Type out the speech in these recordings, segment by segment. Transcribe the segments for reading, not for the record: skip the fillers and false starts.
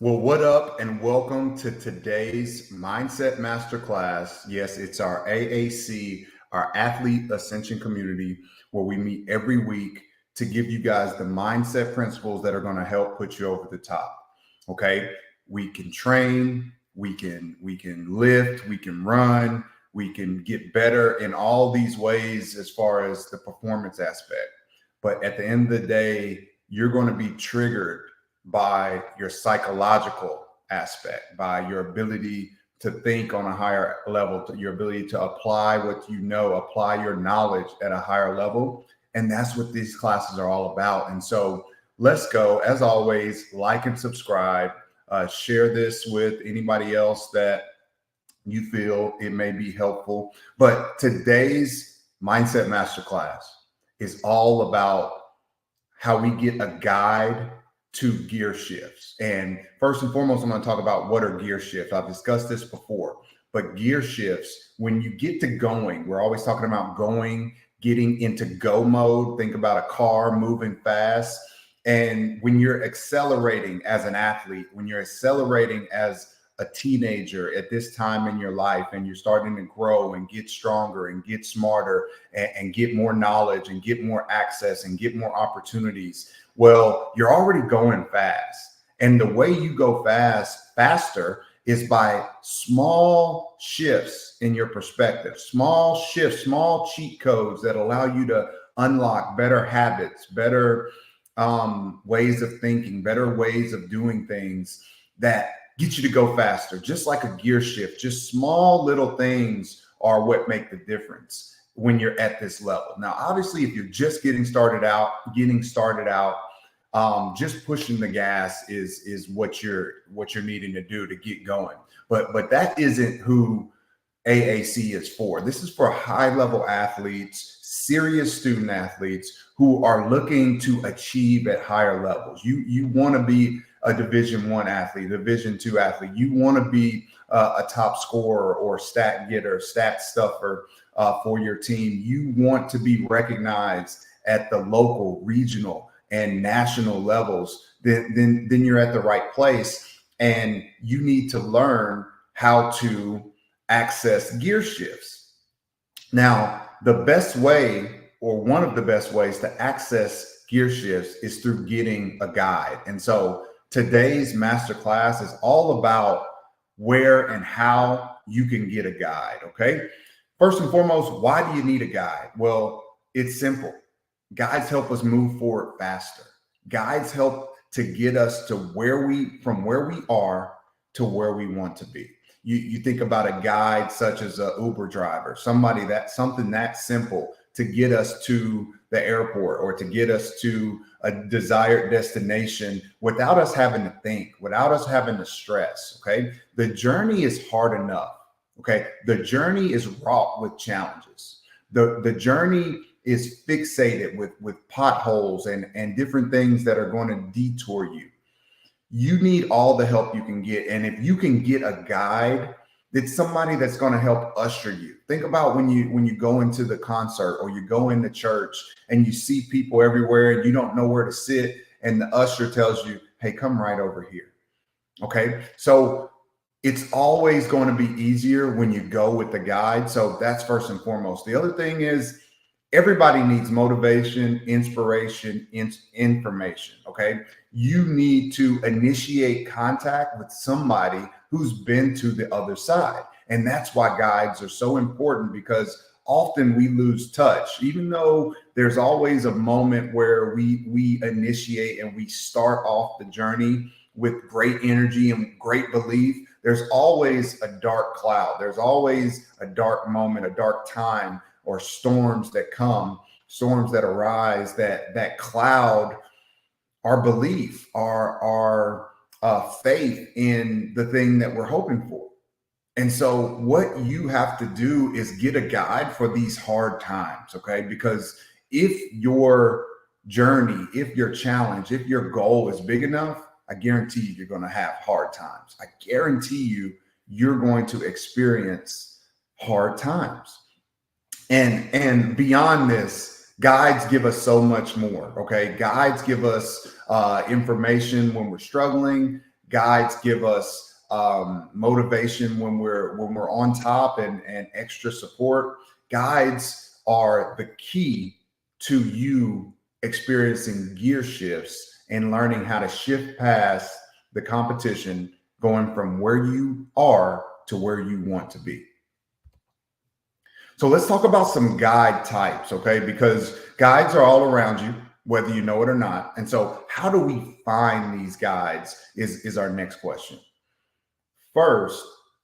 Well, what up, and welcome to today's Mindset Masterclass. Yes, it's our AAC, our Athlete Ascension Community, where we meet every week to give you guys the mindset principles that are going to help put you over the top. Okay, we can train, we can lift, we can run, we can get better in all these ways as far as the performance aspect. But at the end of the day, you're going to be triggered by your psychological aspect, by your ability to think on a higher level, to your ability to apply what you know, apply your knowledge at a higher level. And that's what these classes are all about. And so let's go. As always, like and subscribe. Share this with anybody else that you feel it may be helpful. But today's Mindset Masterclass is all about how we get a guide to gear shifts. And first and foremost, I'm going to talk about what are gear shifts. I've discussed this before, but gear shifts, when you get to going, we're always talking about going, getting into go mode. Think about a car moving fast. And when you're accelerating as an athlete, when you're accelerating as a teenager at this time in your life, and you're starting to grow and get stronger and get smarter and get more knowledge and get more access and get more opportunities, well, you're already going fast. And the way you go faster is by small shifts in your perspective, small shifts, small cheat codes that allow you to unlock better habits, better ways of thinking, better ways of doing things that get you to go faster, just like a gear shift. Just small little things are what make the difference when you're at this level. Now, obviously, if you're just getting started out, just pushing the gas is what you're needing to do to get going. But that isn't who AAC is for. This is for high level athletes, serious student athletes who are looking to achieve at higher levels. You want to be a Division I athlete, Division II athlete. You want to be a top scorer or stat getter, stat stuffer for your team. You want to be recognized at the local, regional, and national levels. Then you're at the right place, and you need to learn how to access gear shifts. Now, the best way, or one of the best ways to access gear shifts, is through getting a guide. And so today's masterclass is all about where and how you can get a guide. Okay. First and foremost, why do you need a guide? Well, it's simple. Guides help us move forward faster. Guides help to get us to from where we are to where we want to be. You think about a guide such as an Uber driver, something that simple to get us to the airport or to get us to a desired destination without us having to think, without us having to stress. Okay. The journey is hard enough. Okay. The journey is wrought with challenges. The journey is fixated with potholes and different things that are going to detour you. You need all the help you can get. And if you can get a guide, it's somebody that's going to help usher you. Think about when you go into the concert or you go into church and you see people everywhere and you don't know where to sit, and the usher tells you, hey, come right over here. Okay. So it's always going to be easier when you go with the guide. So that's first and foremost. The other thing is, everybody needs motivation, inspiration, information. Okay. You need to initiate contact with somebody who's been to the other side. And that's why guides are so important, because often we lose touch, even though there's always a moment where we initiate and we start off the journey with great energy and great belief. There's always a dark cloud. There's always a dark moment, a dark time, or storms that come, storms that arise, that cloud our belief, our faith in the thing that we're hoping for. And so what you have to do is get a guide for these hard times, okay? Because if your journey, if your challenge, if your goal is big enough, I guarantee you're going to have hard times. I guarantee you're going to experience hard times. And beyond this, guides give us so much more. Okay. Guides give us information when we're struggling. Guides give us motivation when we're on top and extra support. Guides are the key to you experiencing gear shifts and learning how to shift past the competition, going from where you are to where you want to be. So let's talk about some guide types, okay? Because guides are all around you, whether you know it or not. And so how do we find these guides is our next question. First,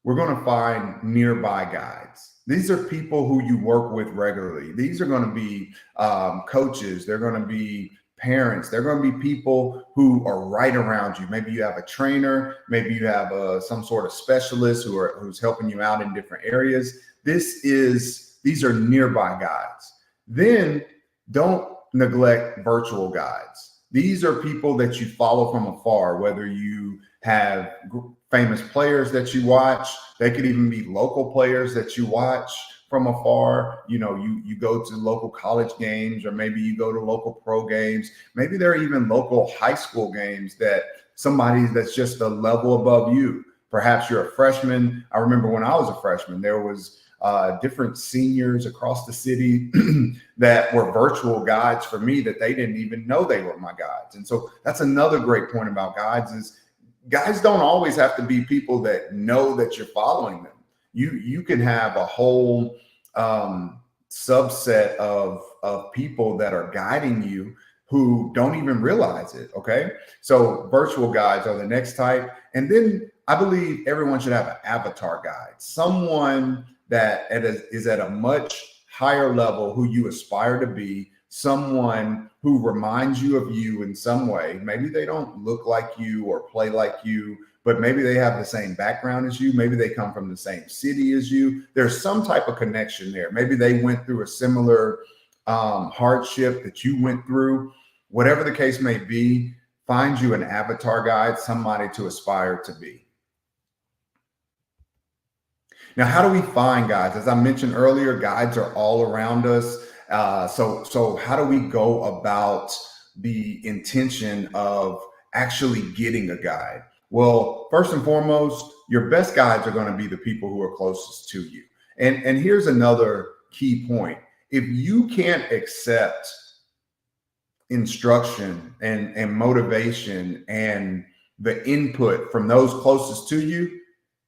we're going to find nearby guides. These are people who you work with regularly. These are going to be coaches. They're going to be parents. They're going to be people who are right around you. Maybe you have a trainer. Maybe you have some sort of specialist who's helping you out in different areas. These are nearby guides. Then don't neglect virtual guides. These are people that you follow from afar, whether you have famous players that you watch. They could even be local players that you watch from afar. You know, you go to local college games, or maybe you go to local pro games. Maybe there are even local high school games that somebody that's just a level above you. Perhaps you're a freshman. I remember when I was a freshman, there was different seniors across the city that were virtual guides for me that they didn't even know they were my guides. And so that's another great point about guides is guides don't always have to be people that know that you're following them. You can have a whole subset of people that are guiding you who don't even realize it. Okay. So virtual guides are the next type. And then I believe everyone should have an avatar guide, someone that is at a much higher level who you aspire to be, someone who reminds you of you in some way. Maybe they don't look like you or play like you, but maybe they have the same background as you. Maybe they come from the same city as you. There's some type of connection there. Maybe they went through a similar hardship that you went through. Whatever the case may be, find you an avatar guide, somebody to aspire to be. Now, how do we find guides? As I mentioned earlier, guides are all around us. So how do we go about the intention of actually getting a guide? Well, first and foremost, your best guides are going to be the people who are closest to you. And here's another key point. If you can't accept instruction and motivation and the input from those closest to you,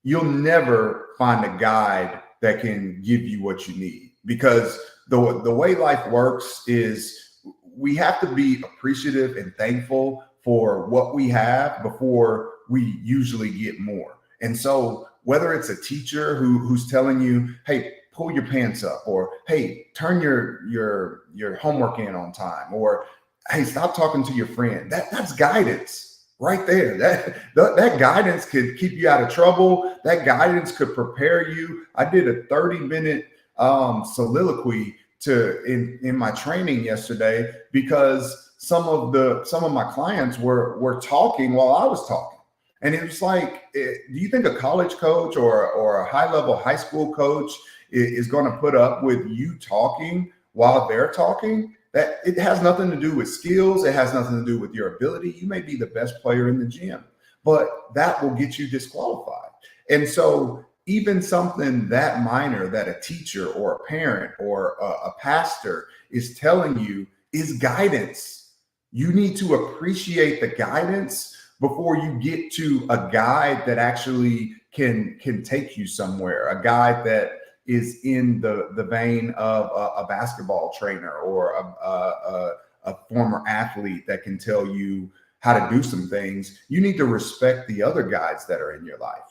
you'll never find a guide that can give you what you need. Because the way life works is we have to be appreciative and thankful for what we have before we usually get more. And so whether it's a teacher who's telling you, hey, pull your pants up, or hey, turn your homework in on time, or hey, stop talking to your friend, that's guidance. Right there, that guidance could keep you out of trouble. That guidance could prepare you. I did a 30-minute soliloquy in my training yesterday because some of my clients were talking while I was talking, and it was like, do you think a college coach or a high-level high school coach is going to put up with you talking while they're talking? That it has nothing to do with skills. It has nothing to do with your ability. You may be the best player in the gym, but that will get you disqualified. And so even something that minor that a teacher or a parent or a pastor is telling you is guidance. You need to appreciate the guidance before you get to a guide that actually can take you somewhere, a guide that is in the vein of a basketball trainer or a former athlete that can tell you how to do some things. You need to respect the other guides that are in your life.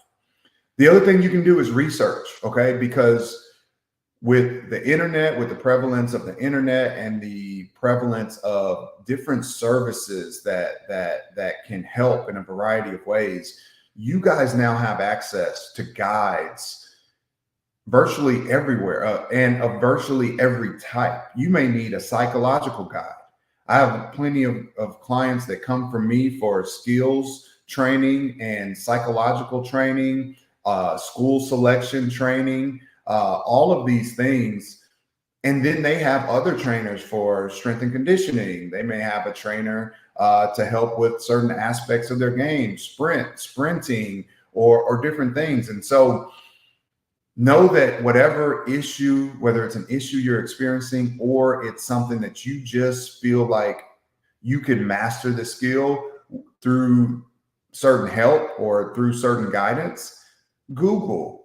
The other thing you can do is research, okay? Because with the internet, with the prevalence of the internet and the prevalence of different services that can help in a variety of ways, you guys now have access to guides virtually everywhere and of virtually every type. You may need a psychological guide. I have plenty of clients that come from me for skills training and psychological training, school selection training, all of these things. And then they have other trainers for strength and conditioning. They may have a trainer to help with certain aspects of their game, sprinting, or different things. And so know that whatever issue, whether it's an issue you're experiencing or it's something that you just feel like you can master the skill through certain help or through certain guidance, Google,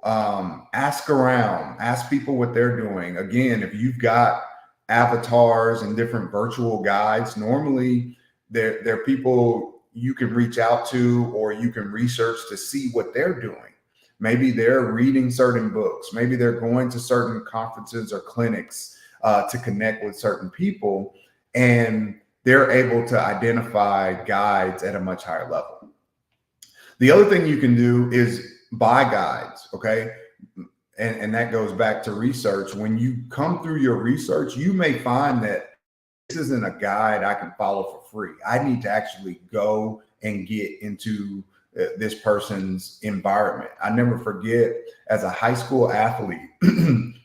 ask around, ask people what they're doing. Again, if you've got avatars and different virtual guides, normally they're people you can reach out to or you can research to see what they're doing. Maybe they're reading certain books. Maybe they're going to certain conferences or clinics to connect with certain people, and they're able to identify guides at a much higher level. The other thing you can do is buy guides, okay? And that goes back to research. When you come through your research, you may find that this isn't a guide I can follow for free. I need to actually go and get into this person's environment. I never forget, as a high school athlete,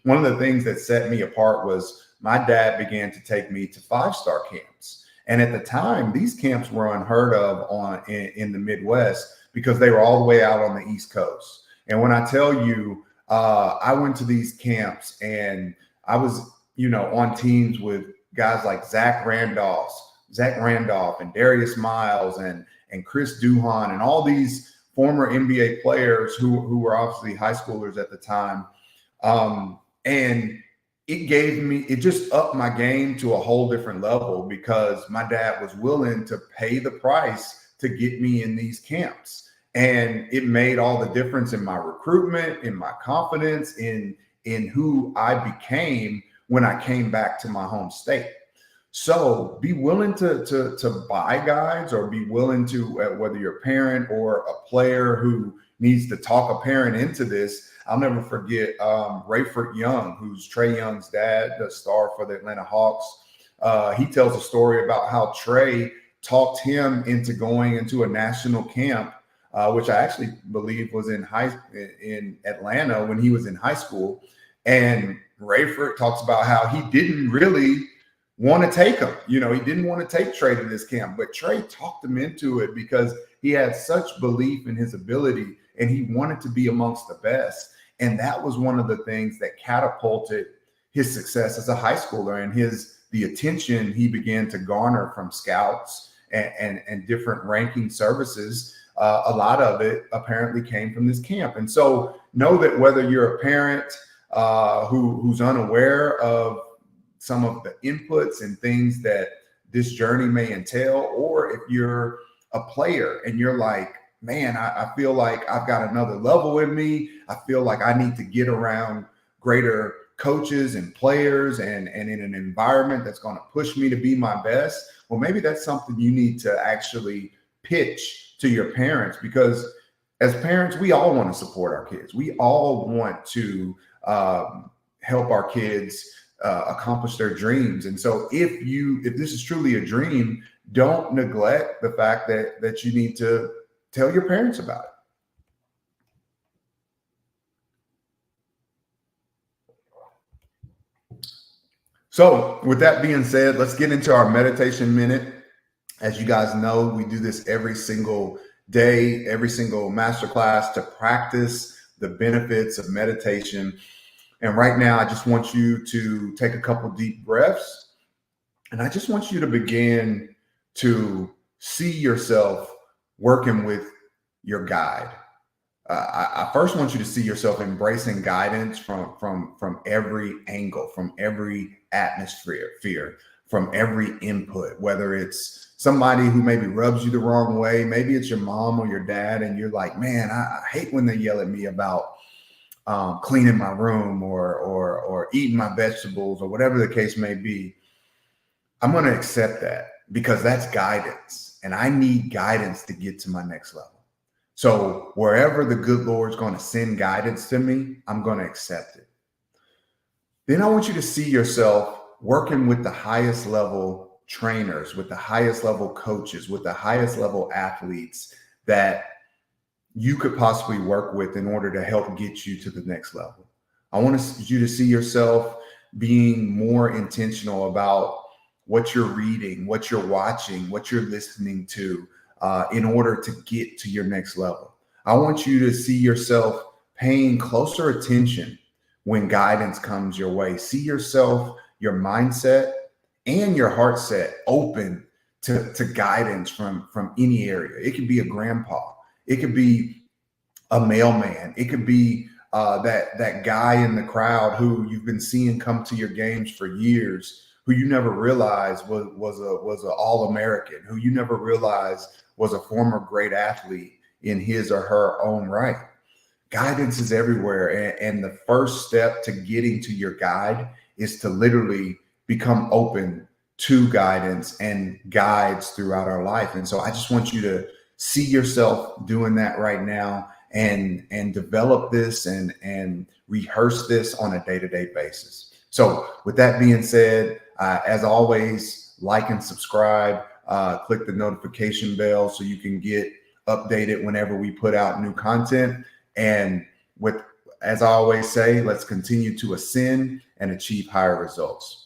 one of the things that set me apart was my dad began to take me to 5-star camps. And at the time, these camps were unheard of in the Midwest because they were all the way out on the East Coast. And when I tell you, I went to these camps and I was, on teams with guys like Zach Randolph and Darius Miles and Chris Duhon and all these former NBA players who were obviously high schoolers at the time. And it just upped my game to a whole different level because my dad was willing to pay the price to get me in these camps. And it made all the difference in my recruitment, in my confidence, in who I became when I came back to my home state. So be willing to buy guides, or be willing to, whether you're a parent or a player who needs to talk a parent into this. I'll never forget Rayford Young, who's Trae Young's dad, the star for the Atlanta Hawks. He tells a story about how Trae talked him into going into a national camp, which I actually believe was in Atlanta when he was in high school. And Rayford talks about how he didn't really want to take him. He didn't want to take Trae to this camp, but Trae talked him into it because he had such belief in his ability and he wanted to be amongst the best. And that was one of the things that catapulted his success as a high schooler and the attention he began to garner from scouts and different ranking services. A lot of it apparently came from this camp. And so know that whether you're a parent who's unaware of some of the inputs and things that this journey may entail, or if you're a player and you're like, man, I feel like I've got another level in me. I feel like I need to get around greater coaches and players and in an environment that's going to push me to be my best. Well, maybe that's something you need to actually pitch to your parents, because as parents, we all want to support our kids. We all want to help our kids accomplish their dreams. And so if this is truly a dream, don't neglect the fact that you need to tell your parents about it. So with that being said, let's get into our meditation minute. As you guys know, we do this every single day, every single masterclass, to practice the benefits of meditation. And right now, I just want you to take a couple deep breaths. And I just want you to begin to see yourself working with your guide. I first want you to see yourself embracing guidance from every angle, from every atmosphere, from every input, whether it's somebody who maybe rubs you the wrong way. Maybe it's your mom or your dad, and you're like, man, I hate when they yell at me about cleaning my room or eating my vegetables or whatever the case may be. I'm going to accept that because that's guidance, and I need guidance to get to my next level. So wherever the good Lord's going to send guidance to me, I'm going to accept it. Then I want you to see yourself working with the highest level trainers, with the highest level coaches, with the highest level athletes that you could possibly work with in order to help get you to the next level. I want you to see yourself being more intentional about what you're reading, what you're watching, what you're listening to in order to get to your next level. I want you to see yourself paying closer attention when guidance comes your way. See yourself, your mindset, and your heart set open to guidance from any area. It could be a grandpa. It could be a mailman. It could be that guy in the crowd who you've been seeing come to your games for years, who you never realized was a All-American, who you never realized was a former great athlete in his or her own right. Guidance is everywhere. And the first step to getting to your guide is to literally become open to guidance and guides throughout our life. And so I just want you to see yourself doing that right now and develop this and rehearse this on a day-to-day basis. So with that being said, as always, like and subscribe, click the notification bell so you can get updated whenever we put out new content. And as I always say, let's continue to ascend and achieve higher results.